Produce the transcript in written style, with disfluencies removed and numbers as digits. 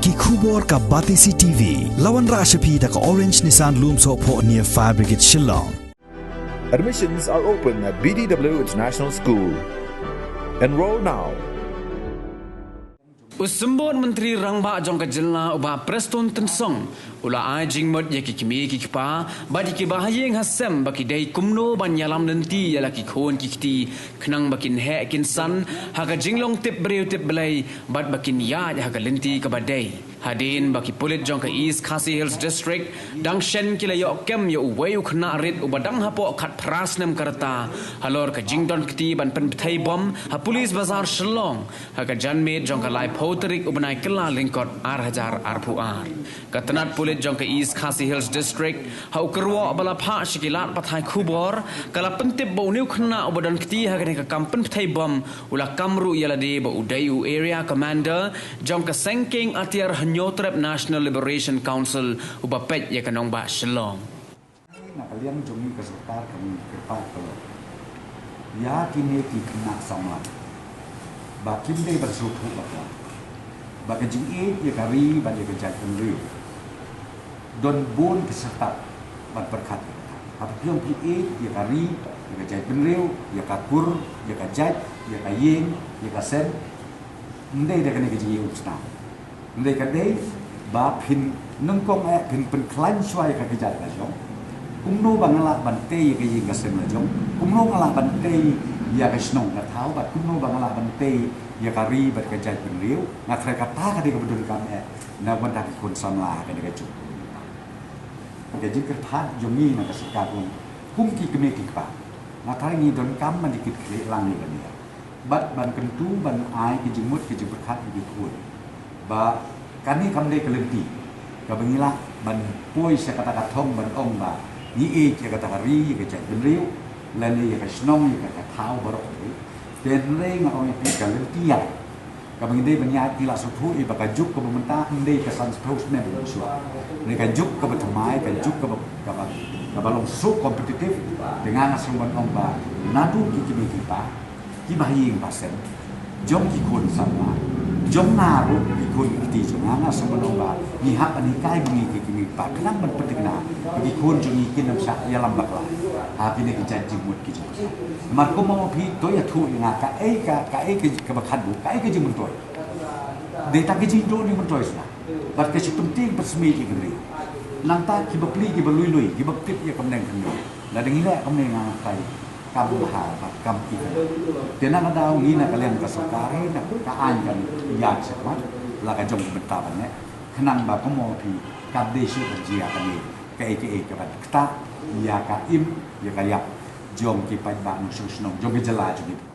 ki khubor ka Batisi TV lawan Rashapi da ka Orange Nissan Lumso po near Fire Brigade Shillong. Admissions are open at BDW International School. Enroll now. Usembon Menteri Rangba Jong Kajelna uba Preston Tensong ula ajing mod ya kikimi kikpa badi ki bahayeng hasem baki dai kumno ban yalam nanti yala ki khon kikti khnang bakin he kin san haga jinglong tip breu tip belai bad bakin ya haga lenti ka badai hadin baki pulit Jong ka East Khasi Hills District dang shen kila yo kem yo wayu khna rit ubadang hapo khat prasnem karta halor ka jingdon kti ban pen thai bom ha police bazar Shillong haga janmet Jong ka lai Terik ubenai kela lingkot ar katenat pulit Jong ke East Khasi Hills District hau kerwa bala pak shikilat pathai khubor kala pentip bau niu khna ubadan kti hagane ka kampen thai bom ula kamru yalade ba udayu area commander Jong ka sengking atiar hanyotrep National Liberation Council ubapet ya kanong ba Shillong na kalian jongi keserta kami kerpat kalau ya kini ki kena sama bakin dei bersuhu bakal bagi jingit ya kari bagi kerja penriu don bun keserta ban perkat apa pion pi ya kari ya kerja penriu ya kakur ya kajat ya kayeng ya kasen ndai dah kena kerja usna ndai kadai ba pin nengkong pin klan suai ka kerja ka jong kumno bangala bante ya kayeng kasen la jong kumno ngala bante ya kasnong ka thau bat kumno bangala bante ya kari bat kajat penriu na trai kata ka de bedul kam na bandak kun samla ka de kaju ke jikir phat jomi na ka sika kum ki kene ki pa na trai ni don kam man dikit kle lang ni kan ya bat ban kentu ban ai ki jimut ki jibut khat di kun ba kani kam de kelenti ka bengila ban poi sa kata ka thong ban ong ba ni ya kata kari ka jat penriu lani ya kasnong ya ka thau barok dan reng orang yang kalau tiap kami ini banyak tidak suatu ibarat kajuk ke pemerintah ini kesan terus memang suat mereka kajuk ke bertemai kajuk ke balong sok kompetitif dengan asumban ombak nadu kiki kita kibahing pasen jom kikun sama jom naru kikun kiti jangan asumban ombak nihak anikai bunyi kiki kita kenapa penting nak kikun jungi kinam syak ya lambak lah hati ni kejanji mut kiji Marco mau pi to ya thu nga ka ke bakhan bu ka ke jimun toy de ta ke jing do ni mun toy sa bat ke chi penting persmi ki gri nang ta ki bakli ki balui ki baktip ya kamneng kan la ding ila kamneng nga kai kam ha bat kam ki de na da ngi na kalian ka sakari na ka an kan ya semat la ka jong benta ban ne khnang ba ko mo pi ka de shu ji ya kan ni ke bat ta ya ka im ya ka ya jom ki pai bang susnong jom ke jela jom